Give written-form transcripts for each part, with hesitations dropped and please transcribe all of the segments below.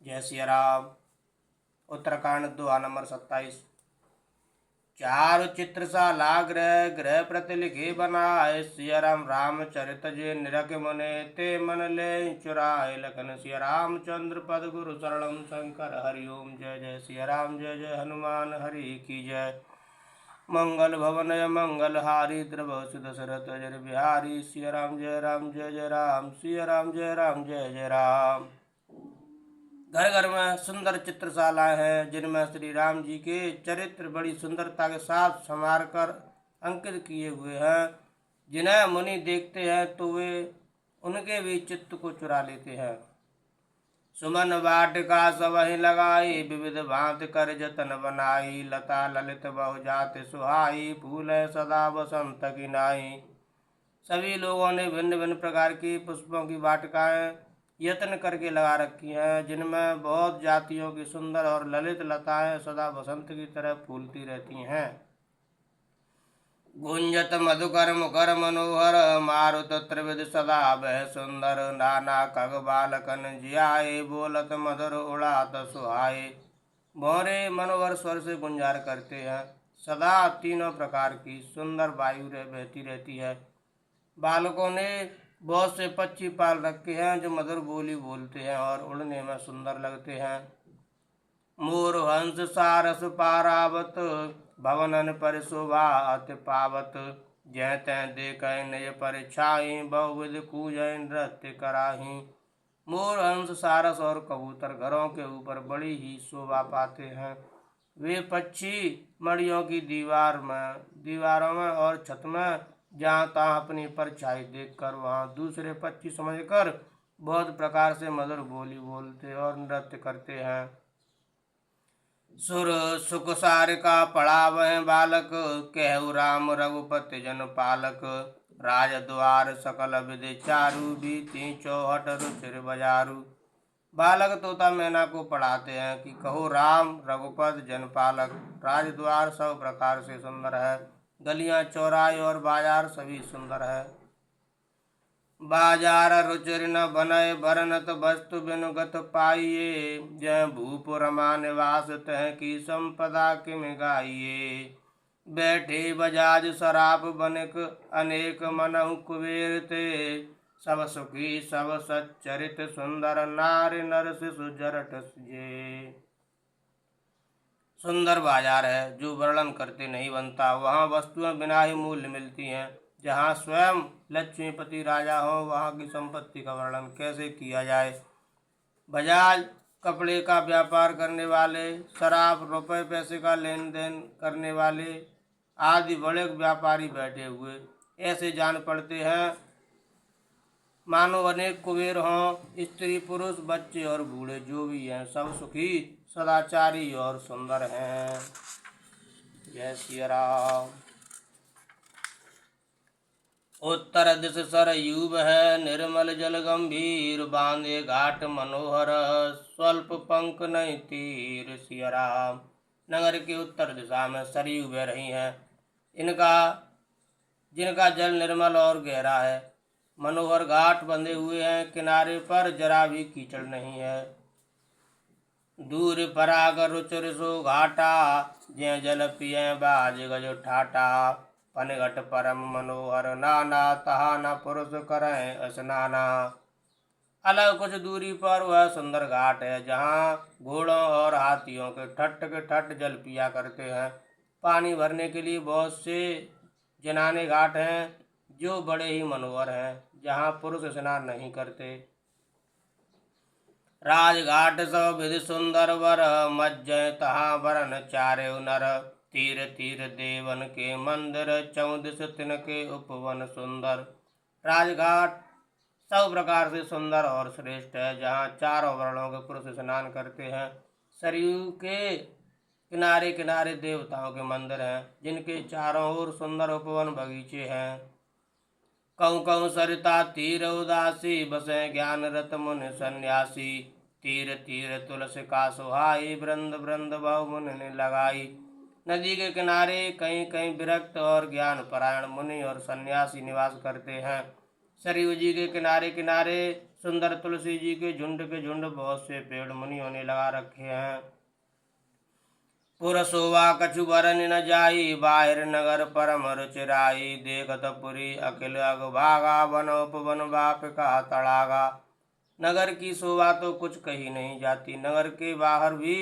जय सिया राम। उत्तराखंड दोहा नंबर 27। चारु चित्र सा लाग्रह ग्रह प्रति लिखे बनाए, सिया राम रामचरित जे निरख मुने ते मन ले चुराए। लखन सिया रामचंद्र पद गुरु शरणम शंकर हरिओम। जय जय सिया राम जय जय हनुमान हरि की जय। मंगल भवन मंगल हारी द्रवसु दशरथ जर बिहारी। सिया राम जय जय राम सिया राम जय जय राम। घर घर में सुंदर चित्रशालाएं हैं जिनमें श्री राम जी के चरित्र बड़ी सुंदरता के साथ संवार कर अंकित किए हुए हैं। जिन्हें मुनि देखते हैं तो वे उनके भी चित्त को चुरा लेते हैं। सुमन वाटिका सबहि लगाई, विविध भांति कर जतन बनाई। लता ललित बहु जाति सुहाई, फूल सदा बसंत की नाई। सभी लोगों ने भिन्न भिन्न प्रकार की पुष्पों की वाटिकाएं यत्न करके लगा रखी हैं, जिनमें बहुत जातियों की सुंदर और ललित लताएं सदा बसंत की तरह फूलती रहती हैं। गुंजत मधुकर मुखर मनोहर, मारुत त्रिविध सदा बह सुंदर। नाना खग बालकन जियाए, बोलत मधुर उड़ात सुहाए। भौरे मनोहर स्वर से गुंजार करते हैं। सदा तीनों प्रकार की सुंदर वायु बहती रहती है। बालकों ने बहुत से पक्षी पाल रखे हैं जो मधुर बोली बोलते हैं और उड़ने में सुंदर लगते हैं। मोर हंस सारस पारावत, भवनन पर शोभा अति पावत। जय तय देख नय परिछाई, बहुविध कूजय नृत्य कराही। मोर हंस सारस और कबूतर घरों के ऊपर बड़ी ही शोभा पाते हैं। वे पक्षी मड़ियों की दीवारों में और छत में जहाँ तहाँ अपनी परछाई देखकर वहाँ दूसरे पक्षी समझकर बहुत प्रकार से मधुर बोली बोलते और नृत्य करते हैं। सुर सुख सारिका पढ़ावह बालक, कहु राम रघुपति जन पालक। राज द्वार सकल विधि चारु, बीती चौहट रुचिर बजारू। बालक तोता मैना को पढ़ाते हैं कि कहो राम रघुपति जनपालक। राजद्वार सब प्रकार से सुंदर है, गलियां चौराहे और बाजार सभी सुंदर है। बाजार रुचिर न बनय बरनत, वस्तु बिनुगत पाइये। जय भूप रमा निवास तह की, संपदा किम गाइये। बैठे बजाज शराब बनिक, अनेक मनहु कुबेर ते। सब सुखी सब सच्चरित, सुंदर नारी नर शिशु जरठ जे। सुंदर बाजार है जो वर्णन करते नहीं बनता। वहाँ वस्तुएं बिना ही मूल्य मिलती हैं। जहाँ स्वयं लक्ष्मीपति राजा हो वहाँ की संपत्ति का वर्णन कैसे किया जाए। बजाज कपड़े का व्यापार करने वाले, शराब रुपए पैसे का लेन देन करने वाले आदि बड़े व्यापारी बैठे हुए ऐसे जान पड़ते हैं मानो अनेक कुबेर हों। स्त्री पुरुष बच्चे और बूढ़े जो भी हैं सब सुखी सदाचारी और सुंदर हैं। जय सिया राम। उत्तर दिश सरयू है, निर्मल जल गंभीर। बांधे घाट मनोहर, स्वल्प पंख नहीं तीर। सिया राम। नगर के उत्तर दिशा में सरयू बह रही हैं, जिनका जल निर्मल और गहरा है। मनोहर घाट बंधे हुए हैं, किनारे पर जरा भी कीचड़ नहीं है। दूर पराग रुचिर सो घाटा, ज्य जल पिय बाज गज ठाटा। पनघट परम मनोहर नाना, तहा न पुरुष करें स्नाना। अलग कुछ दूरी पर वह सुंदर घाट है जहाँ घोड़ों और हाथियों के ठट जल पिया करते हैं। पानी भरने के लिए बहुत से जनाने घाट हैं जो बड़े ही मनोहर हैं, जहाँ पुरुष स्नान नहीं करते। राजघाट सब विधि सुंदर वर, मज्जय तहाँ वरन चारे नर। तीर तीर देवन के मंदिर, चौदिस तिनके उपवन सुंदर। राजघाट सब प्रकार से सुंदर और श्रेष्ठ है, जहाँ चारों वर्णों के पुरुष स्नान करते हैं। सरयू के किनारे किनारे देवताओं के मंदिर हैं, जिनके चारों ओर सुंदर उपवन बगीचे हैं। कहूँ कहूँ सरिता तीर उदासी, बसे ज्ञान रत मुनि सन्यासी। तीर तीर तुलसी का सुहाई, वृंद वृंद बहु मुनि ने लगाई। नदी के किनारे कहीं कहीं विरक्त और ज्ञान परायण मुनि और सन्यासी निवास करते हैं। सरयू जी के किनारे किनारे सुंदर तुलसी जी के झुंड बहुत से पेड़ मुनियों ने लगा रखे हैं। पुर शोभा कछु बरन न जाई, बाहिर नगर परम रुचिराई। देखत पुरी अखिल अगभागा, वन उपवन बाप का तड़ागा। नगर की शोभा तो कुछ कही नहीं जाती, नगर के बाहर भी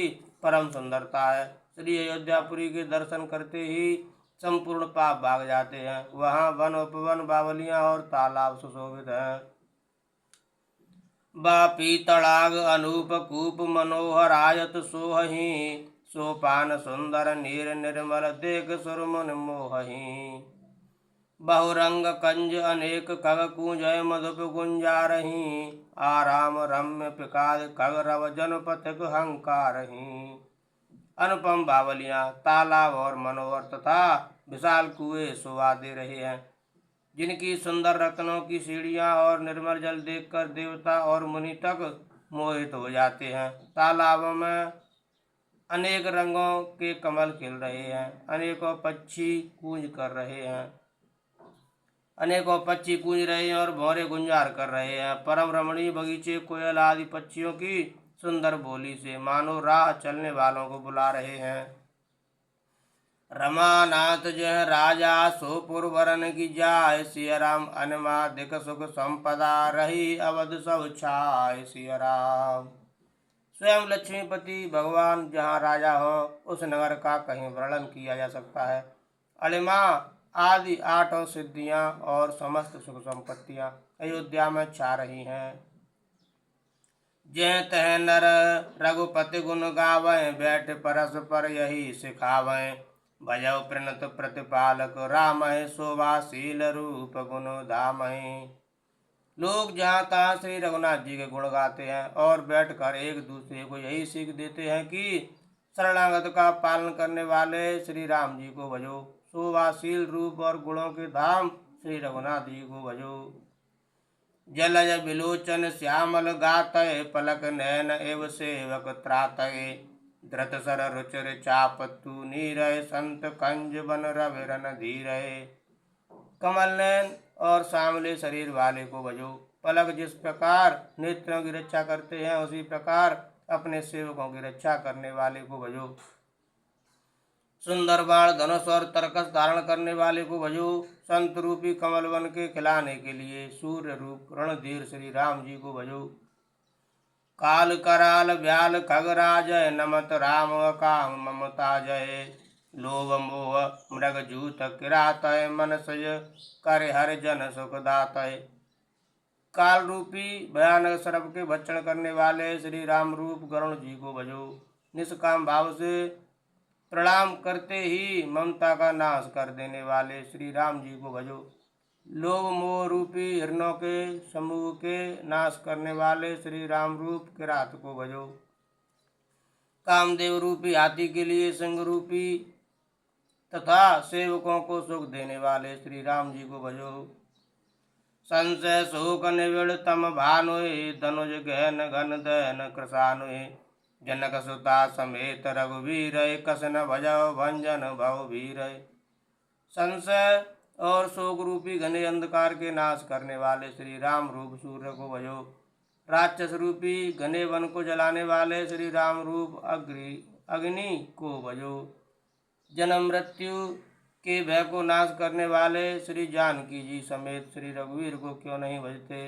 परम सुंदरता है। श्री अयोध्यापुरी के दर्शन करते ही संपूर्ण पाप भाग जाते हैं। वहाँ वन उपवन बावलियां और तालाब सुशोभित हैं। बापी तड़ाग अनूप कूप मनोहर आयत सोहही। सोपान सुंदर नीर निर्मल देख सुरमुन मोहही। बहुरंग कंज अनेक खग कूंजय मधुप गुंजारही। आराम रम्य पिकाद खग रव जनपथिक हंकारही। अनुपम बावलियां, तालाब और मनोहर तथा विशाल कुएं शोभा दे रहे हैं, जिनकी सुंदर रत्नों की सीढ़ियां और निर्मल जल देखकर देवता और मुनि तक मोहित हो जाते हैं। तालाबों में अनेक रंगों के कमल खिल रहे हैं, अनेकों पक्षी कूंज रहे हैं और भौरे गुंजार कर रहे हैं। परम रमणीय बगीचे कोयल आदि पक्षियों की सुंदर बोली से मानो राह चलने वालों को बुला रहे हैं। रमानाथ जय राजा सोपुर वरन की जाय। सिया राम अनमादिक सुख संपदा रही अवध सब छाय। सिया राम स्वयं लक्ष्मीपति भगवान जहाँ राजा हो, उस नगर का कहीं वर्णन किया जा सकता है। अणिमा आदि 8 सिद्धियां और समस्त सुख संपत्तियां अयोध्या में छा रही हैं। जय तह नर रघुपति गुण गावें, बैठ परस पर यही सिखावें। भजौ प्रणत प्रतिपालक रामहि, शोभाशील रूप गुण धामहि। लोग जहाँ तहाँ श्री रघुनाथ जी के गुण गाते हैं और बैठकर एक दूसरे को यही सीख देते हैं कि शरणागत का पालन करने वाले श्री राम जी को भजो। शोभाशील रूप और गुणों के धाम श्री रघुनाथ जी को भजो। जलज बिलोचन श्यामल गातय, पलक नयन एव सेवक त्रातय। धृत सर रुचिर चापतु नीरय, संत कंज बन रविरन धीरय। कमल नयन और सांवले शरीर वाले को भजो। पलक जिस प्रकार नेत्रों की रक्षा करते हैं, उसी प्रकार अपने सेवकों की रक्षा करने वाले को भजो। सुंदर बाण धनुष और तरकस धारण करने वाले को भजो। संत रूपी कमल वन के खिलाने के लिए सूर्य रूप रणधीर श्री राम जी को भजो। काल कराल व्याल खगराजय, नमत राम काम ममता जय। लोभ मोह मृग जूत किरातय, मन सज कर हर जन सुख दातय। काल रूपी भयानक सर्प के भक्षण करने वाले श्री राम रूप गरुण जी को भजो। निष्काम भाव से प्रणाम करते ही ममता का नाश कर देने वाले श्री राम जी को भजो। लोभ मोह रूपी हिरणों के समूह के नाश करने वाले श्री राम रूप किरात को भजो। कामदेव रूपी हाथी के लिए सिंह रूपी तथा सेवकों को सुख देने वाले श्री राम जी को भजो। संशय शोक निविड़ तम भानुए, धनुज गहन घन दहन कृशानुए। जनक सुता समेत रघुवीर, कसन भजौ भंजन भव वीर। संशय और शोक रूपी घने अंधकार के नाश करने वाले श्री राम रूप सूर्य को भजो। राक्षस रूपी घने वन को जलाने वाले श्री राम रूप अग्नि को भजो। जन्म मृत्यु के भय को नाश करने वाले श्री जानकी जी समेत श्री रघुवीर को क्यों नहीं भजते।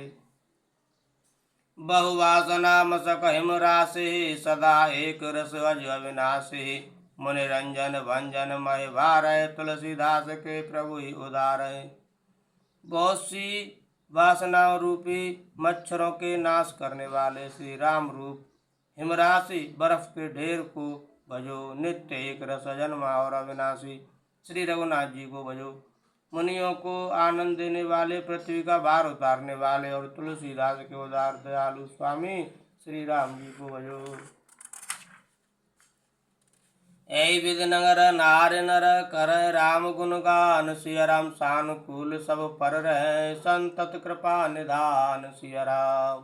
बहुवासना मसक हिम राशि, सदा एक रस अज अविनाशी। मुनि रंजन भंजन मय भारय, तुलसीदास के प्रभु ही उदारय। बहुत सी वासनाओं रूपी मच्छरों के नाश करने वाले श्री राम रूप हिमराशि बर्फ के ढेर को भजो। नित्य एक रस जन्मा और अविनाशी श्री रघुनाथ जी को भजो। मुनियों को आनंद देने वाले, पृथ्वी का भार उतारने वाले और तुलसीदास के उदार दयालु स्वामी श्री राम जी को भजो। ऐ विद नगर नार नर कर राम गुण गान, सिया राम सानुकूल सब पर रहे, संतत कृपा निधान सिया राम।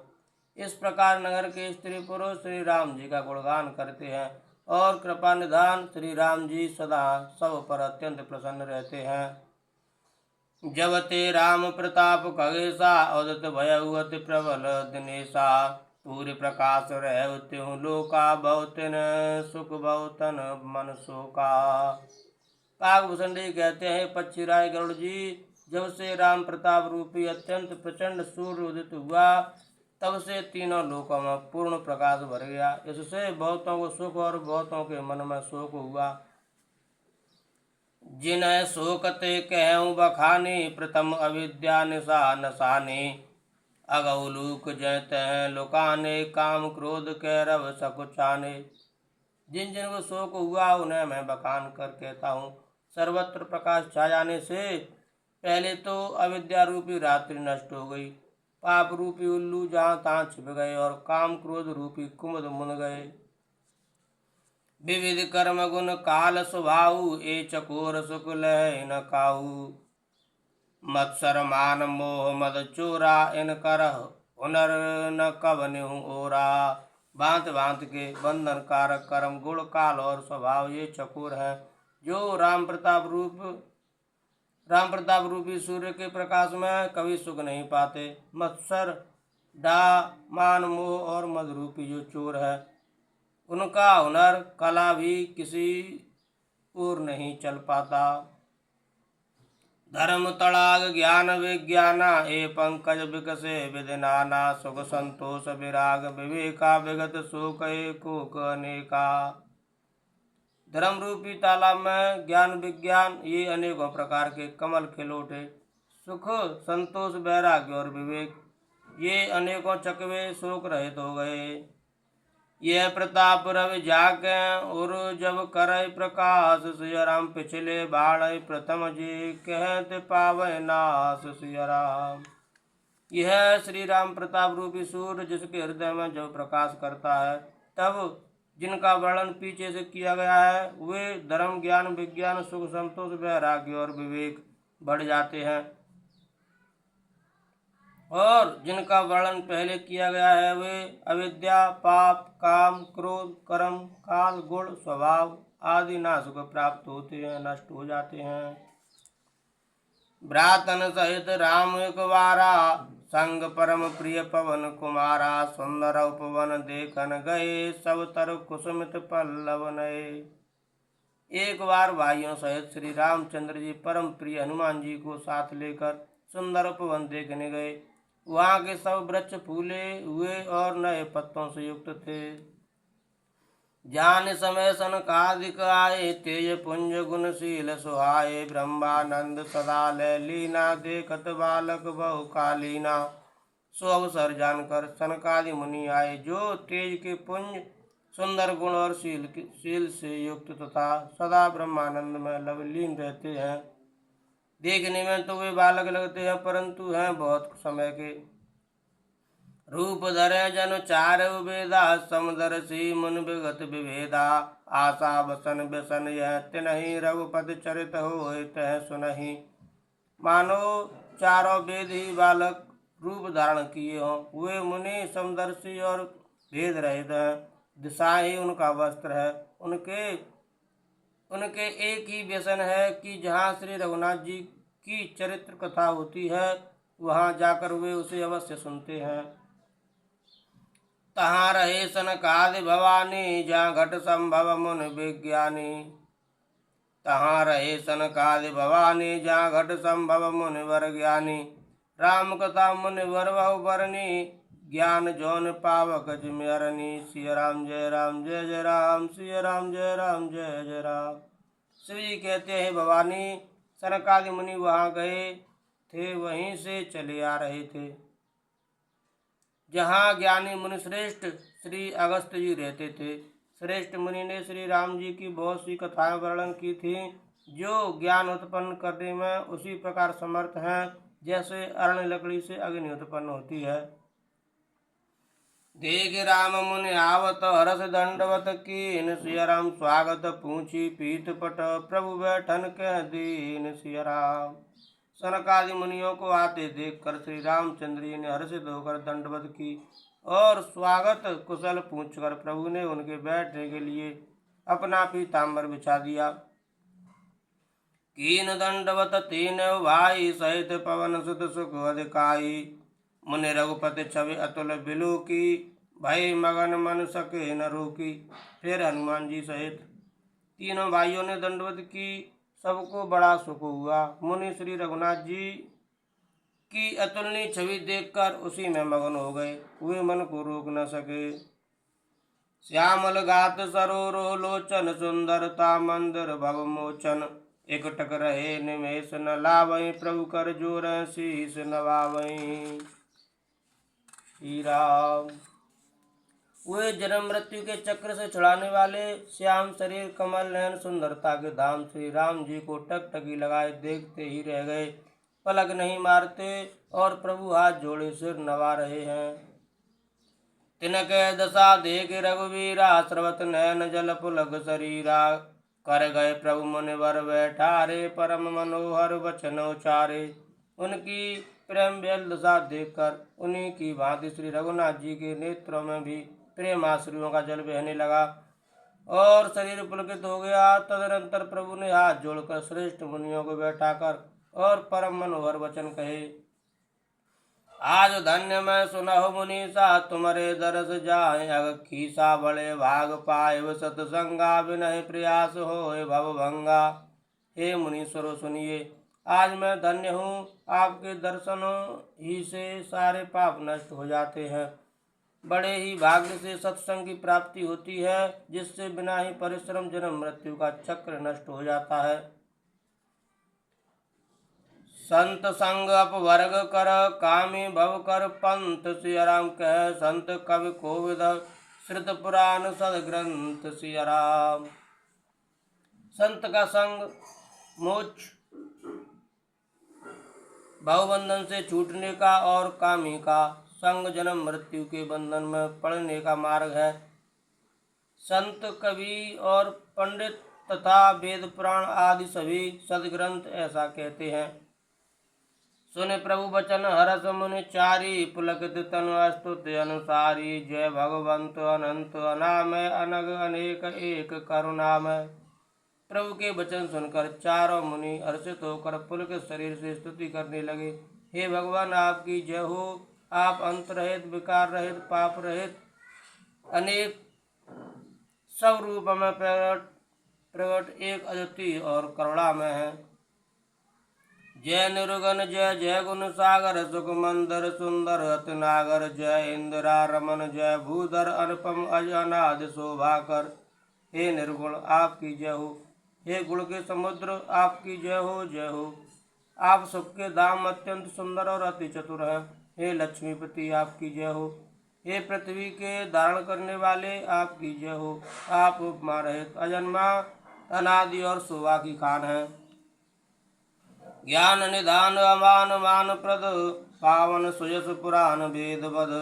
इस प्रकार नगर के स्त्री पुरुष श्री राम जी का गुणगान करते हैं और कृपा निधान श्री राम जी सदा सब पर अत्यंत प्रसन्न रहते हैं। जब ते राम प्रताप खगेशा, उदित भयउ अति प्रबल दिनेशा। सूर्य प्रकाश रह त्यों लोका, बहुतिन सुख बहुतन मन शोका। काकभूषण जी कहते हैं, पक्षी राय गरुड़ जी, जब से राम प्रताप रूपी अत्यंत प्रचंड सूर्य उदित हुआ, तब से तीनों लोकों में पूर्ण प्रकाश भर गया। इससे बहुतों को सुख और बहुतों के मन में शोक हुआ। जिन्हें शोकते कहूँ बखानी, प्रथम अविद्या निशा नसानी। अगौलूक जयते हैं लुकाने, काम क्रोध के रव सकुचाने। जिन जिन को शोक हुआ उन्हें मैं बखान कर कहता हूँ। सर्वत्र प्रकाश छा जाने से पहले तो अविद्या रूपी रात्रि नष्ट हो गई, पाप रूपी उल्लू जहाँ तहाँ छिप गए और काम क्रोध रूपी कुमुद मुन गए। विविध कर्म गुण काल स्वभाव, ए चकोर सुख लह न काऊ। मत्सर मान मोह मद चोरा, इन करह हुनर न कवन्यु ओरा। भांत भांत के बंधन कारक कर्म गुण काल और स्वभाव ये चकोर हैं, जो राम प्रताप रूपी सूर्य के प्रकाश में कभी सुख नहीं पाते। मत्सर डा मान मोह और मद रूपी जो चोर है, उनका हुनर कला भी किसी ओर नहीं चल पाता। धर्म तड़ाग ज्ञान विज्ञाना, ए पंकज विकसे विधि नाना। सुख संतोष विराग विवेका, विगत शोक कोक अनेका। धर्म रूपी तालाब में ज्ञान विज्ञान ये अनेकों प्रकार के कमल खिल उठे। सुख संतोष वैराग्य और विवेक ये अनेकों चकवे शोक रहित हो गए। यह प्रताप रवि जाके और जब करय प्रकाश, सिया राम पिछले बाढ़ प्रथम जी कहते पावै नाश सिया राम। यह श्री राम प्रताप रूपी सूर्य जिसके हृदय में जब प्रकाश करता है, तब जिनका वर्णन पीछे से किया गया है वे धर्म ज्ञान विज्ञान सुख संतोष वैराग्य और विवेक बढ़ जाते हैं, और जिनका वर्णन पहले किया गया है वे अविद्या पाप काम क्रोध कर्म काल गुण स्वभाव आदि नाश को प्राप्त होते हैं, नष्ट हो जाते हैं। भ्रातन सहित राम एक बारा, संग परम प्रिय पवन कुमारा। सुंदर उपवन देखन गए, सब तर कुसुमित पल्लव नए। एक बार भाइयों सहित श्री रामचंद्र जी परम प्रिय हनुमान जी को साथ लेकर सुंदर उपवन देखने गए। वहाँ के सब वृक्ष फूले हुए और नए पत्तों से युक्त थे। जान समय सनकादिक आए, तेज पुंज गुणशील सुहाए। ब्रह्मानंद सदा लय लीना, देखत बालक बहु कालीना। सो अवसर जानकर सनकादि मुनि आए, जो तेज के पुंज सुंदर गुण और शील से युक्त तथा सदा ब्रह्मानंद में लवलीन रहते हैं। देखने में तो वे बालक लगते हैं, परंतु हैं बहुत समय के। रूप धरे जन चार वेदा, समदर्शी मुन विगत विभेदा। आशा बसन व्यसन यह तिनहि, रघुपति चरित हो तह सुनहि। मानो चारों वेद ही बालक रूप धारण किए हों। वे मुनि समदर्शी और भेद रहित हैं, दिशा ही उनका वस्त्र है। उनके एक ही व्यसन है कि जहाँ श्री रघुनाथ जी की चरित्र कथा होती है वहाँ जाकर वे उसे अवश्य सुनते हैं। तहाँ रहे सनकादि भवानी, जहाँ घट संभव मुन विज्ञानी। तहाँ रहे सनकादि भवानी, जहाँ घट संभव मुनि वर ज्ञानी। राम कथा मुनि वर बहु बरनी, ज्ञान जौन पावक जिम्यरनी। सिया राम जय जय राम, सिया राम जय जय राम। शिव जी कहते हैं, भवानी सनकादि मुनि वहाँ गए थे, वहीं से चले आ रहे थे जहाँ ज्ञानी मुनि श्रेष्ठ श्री अगस्त जी रहते थे। श्रेष्ठ मुनि ने श्री राम जी की बहुत सी कथाएं वर्णन की थी, जो ज्ञान उत्पन्न करने में उसी प्रकार समर्थ हैं जैसे अरण लकड़ी से अग्नि उत्पन्न होती है। देख राम मुनि आवत, हरस दंडवत कीन। सिया राम स्वागत पूछी पीत पट, प्रभु बैठन कह दीन। सिया राम। सनकादि मुनियों को आते देखकर श्री रामचंद्र जी ने हर्षित होकर दंडवत की और स्वागत कुशल पूछकर प्रभु ने उनके बैठने के लिए अपना पीताम्बर बिछा दिया। कीन दंडवत तीन भाई सहित पवन सुत सुख अधिकाई। मुनि रघुपति छवि अतुल बिलु की भय मगन मन सके न रोकी। फिर हनुमान जी सहित तीनों भाइयों ने दंडवत की, सबको बड़ा सुख हुआ। मुनि श्री रघुनाथ जी की अतुलनीय छवि देखकर उसी में मगन हो गए, वे मन को रोक न सके। श्यामल गात सरोरो लोचन सुंदरता मंदिर भव मोचन। एकटक रहे निमेष न लावई प्रभु कर जोर शीस नवावई। श्री राम। वे जन्म मृत्यु के चक्र से छुड़ाने वाले श्याम शरीर कमल नयन सुंदरता के धाम श्री राम जी को टकटकी लगाए देखते ही रह गए, पलक नहीं मारते और प्रभु हाथ जोड़े सिर नवा रहे हैं। तिनके दशा देख रघुवीरा स्रवत नयन जल पुलक शरीरा। कर गए प्रभु मुनिवर बैठारे परम मनोहर वचन उचारे। उनकी प्रेम बेल दशा देखकर उन्हीं की भांति श्री रघुनाथ जी के नेत्रों में भी प्रेम आश्रुओं का जल बहने लगा और शरीर पुलकित हो गया। तदनंतर प्रभु ने हाथ जोड़कर श्रेष्ठ मुनियों को बैठाकर और परम मनोहर वचन कहे। आज धन्य मैं सुनहु मुनीसा तुम्हारे दरस जाए अग खीसा बड़े भाग पाए सतसंगा विनय प्रयास होए भव भंगा। हे मुनीश्वरों सुनिए, आज मैं धन्य हूँ, आपके दर्शनों ही से सारे पाप नष्ट हो जाते हैं। बड़े ही भाग्य से सत्संग की प्राप्ति होती है, जिससे बिना ही परिश्रम जन्म मृत्यु का चक्र नष्ट हो जाता है। संत संग अपवर्ग कर कामी भव कर पंथ सियाराम कह। संत कवि कोविद श्रुत पुराण सद ग्रंथ सियाराम। संत का संग मोक्ष भवबंधन से छूटने का और कामी का संग जन्म मृत्यु के बंधन में पड़ने का मार्ग है। संत कवि और पंडित तथा वेद पुराण आदि सभी सदग्रंथ ऐसा कहते हैं। सुने प्रभु वचन हरस मुनि चारी पुलकित तनु स्तुति अनुसारी। जय भगवंत अनंत अनामय अनग अनेक एक करुणामय। प्रभु के वचन सुनकर चारों मुनि हर्षित होकर पुलकित शरीर से स्तुति करने लगे। हे भगवान, आपकी जय हो। आप अंत रहित, विकार रहित, पाप रहित, अनेक सब रूप में प्रकट एक अद्वितीय और करुणामय है। जय निर्गुण जय जय गुण सागर सुख मंदर सुंदर अति नागर। जय इंदिरा रमन जय भूधर अनुपम अज अनादि शोभाकर। हे निर्गुण आपकी जय हो। हे गुण के समुद्र आपकी जय हो जय हो। आप सबके धाम अत्यंत सुंदर और अति चतुर हैं। हे लक्ष्मीपति आपकी जय हो। हे पृथ्वी के धारण करने वाले आपकी जय हो। आप उपमा रहित अजन्मा अनादि और शोभा की खान है। ज्ञान निधान अमान मान प्रद पावन सुयस पुराण वेद बद।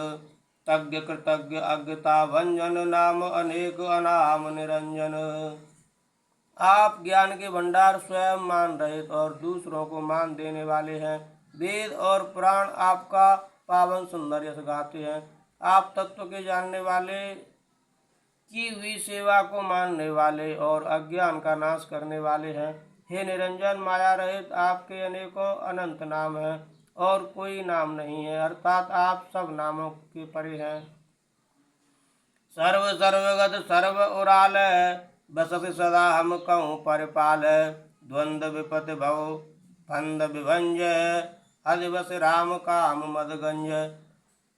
तज्ञ कृतज्ञ अज्ञता भंजन नाम अनेक अनाम निरंजन। आप ज्ञान के भंडार स्वयं मान रहित और दूसरों को मान देने वाले हैं। वेद और पुराण आपका पावन सुंदर यश गाते हैं। आप तत्व के जानने वाले, की हुई सेवा को मानने वाले और अज्ञान का नाश करने वाले हैं। हे निरंजन माया रहित आपके अनेकों अनंत नाम हैं और कोई नाम नहीं है, अर्थात आप सब नामों के परे हैं। सर्व सर्वगत सर्व उराल बसत सदा हम कहूँ परिपाल। द्वंद विपत भव फंद विभंज अधिवस राम काम मदगंज।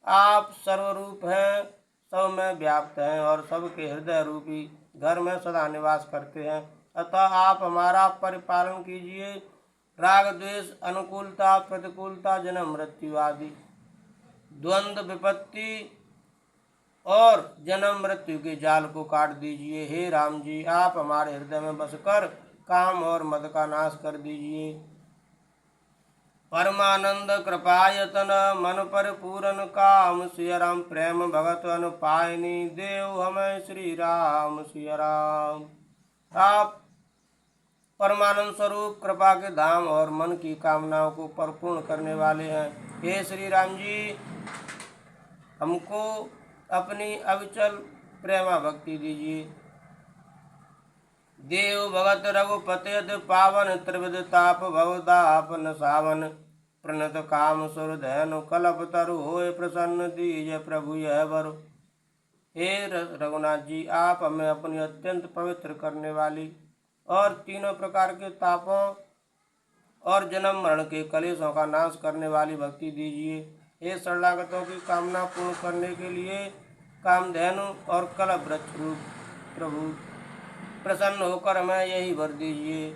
आप सर्वरूप हैं, सब में व्याप्त हैं और सबके हृदय रूपी घर में सदा निवास करते हैं। अतः आप हमारा परिपालन कीजिए। राग द्वेष अनुकूलता प्रतिकूलता जन्म मृत्यु आदि द्वंद्व विपत्ति और जन्म मृत्यु के जाल को काट दीजिए। हे राम जी, आप हमारे हृदय में बसकर काम और मद का नाश कर दीजिए। परमानंद कृपायतन मन पर पूरन काम। सिया राम प्रेम भगत अनुपायनी देव हमें श्री राम सिया राम। आप परमानंद स्वरूप कृपा के धाम और मन की कामनाओं को परिपूर्ण करने वाले हैं। हे श्री राम जी, हमको अपनी अविचल प्रेमा भक्ति दीजिए। देव भगत रघुपति अति पावन त्रिविध ताप भवदापन सावन प्रणत काम सुर धनु कलप तरु होय प्रसन्न दीज प्रभु यह वर। हे रघुनाथ जी, आप हमें अपनी अत्यंत पवित्र करने वाली और तीनों प्रकार के तापों और जन्म मरण के कलेशों का नाश करने वाली भक्ति दीजिए। हे शरणागतों की कामना पूर्ण करने के लिए कामधेनु और कलप वृक्ष रूप प्रभु प्रसन्न होकर हमें यही वर दीजिए।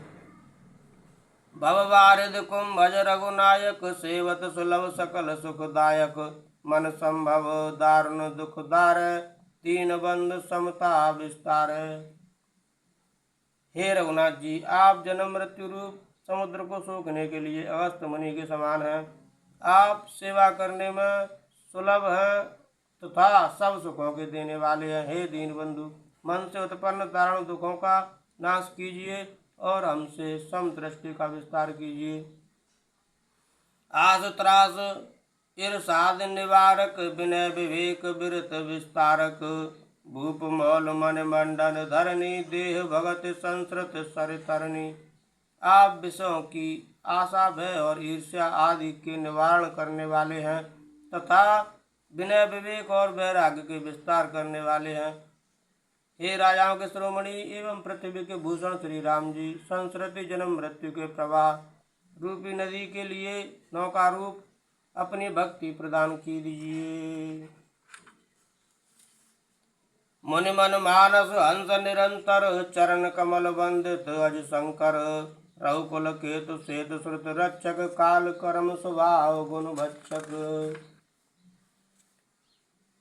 भववारिध कुंभज रघुनायक सेवत सुलभ सकल सुखदायक मन संभव दारुण दुखदार तीन बंधु समता विस्तार। हे रघुनाथ जी, आप जन्म मृत्यु रूप समुद्र को सोखने के लिए अगस्त मुनि के समान हैं। आप सेवा करने में सुलभ हैं तथा सब सुखों के देने वाले हैं। हे दीन बंधु, मन से उत्पन्न दारुण दुखों का नाश कीजिए और हमसे समदृष्टि का विस्तार कीजिए। आस त्रास ईर्षाद निवारक विनय विवेक विरत विस्तारक भूप मौल मन मंडन धरनी देह भगत संस्कृत सरितरणी। आप विषयों की आशा भय और ईर्ष्या आदि के निवारण करने वाले हैं तथा विनय विवेक और वैराग्य के विस्तार करने वाले हैं। हे राजाओं के शिरोमणि एवं पृथ्वी के भूषण श्री राम जी, संस्कृति जन्म मृत्यु के प्रवाह रूपी नदी के लिए नौका रूप अपनी भक्ति प्रदान कीजिए। मुनि मन मानस हंस निरंतर चरण कमल वंदित अज शंकर रघुकुल केतु सेतु श्रुत रक्षक काल कर्म स्वभाव गुण भक्षक।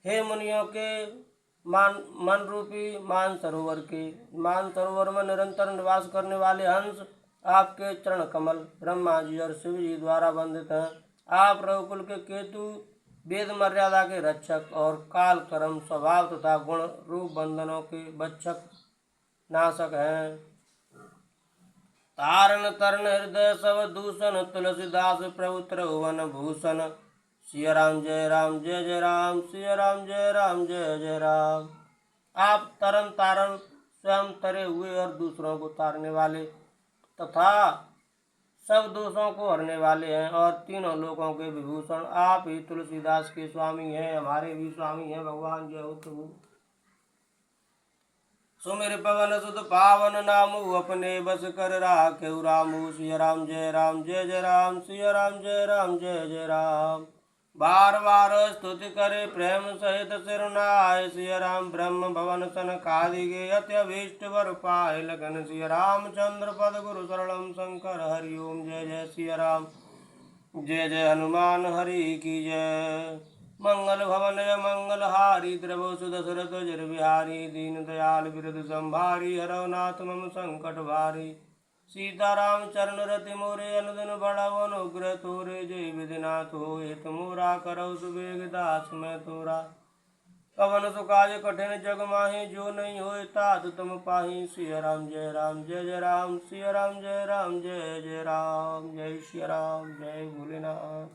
हे मुनियों के मन रूपी मान सरोवर में निरंतर निवास करने वाले हंस आपके चरण कमल ब्रह्मा जी और शिव जी द्वारा वंदित हैं। आप रघुकुल के केतु वेद मर्यादा के रक्षक और काल कर्म स्वभाव तथा गुण रूप बंधनों के भक्षक नाशक हैं। तारण तरण हृदय सब दूषण तुलसीदास प्रभु त्रिभुवन भूषण। सिया राम जय राम जय जय राम, सिया राम जय राम जय जय राम। आप तरन तारण स्वयं तरे हुए और दूसरों को तारने वाले तथा सब दोषों को हरने वाले हैं और तीनों लोकों के विभूषण। आप ही तुलसीदास के स्वामी हैं, हमारे भी स्वामी हैं भगवान। जय हो प्रभु। सुमिर पवन सुत पावन नामु अपने बस कर राखेउ रामु। सिया राम जय राम जय जय राम, सिया राम जय राम जय जय राम। बार बार स्तुति करे प्रेम सहित सिरनाय। सिया राम ब्रह्म भवन सनकादि गे अति अभीष्ट वर पाए लगन। सिया रामचंद्र पद गुरु शरणम शंकर हरि ओम। जय जय सिया राम, जय जय हनुमान हरि की जय। मंगल भवन मंगल हारी द्रवो सुदशरथ जर बिहारी। दीन दयाल बिरद संभारी हरौ नाथ मम संकट भारी। सीताराम चरण रति मोरे अनुदिन बढ़ाओ अनुग्रह तोरे। जय विधिनाथ होए तुमोरा करौ सुबेग दास मैं तोरा। पवन सुकाज कठिन जग माही जो नहीं होए तात तुम पाही। सिया राम जय राम जय जय राम, सिया राम जय राम जय जय राम। जय श्री राम, जय भोलेनाथ।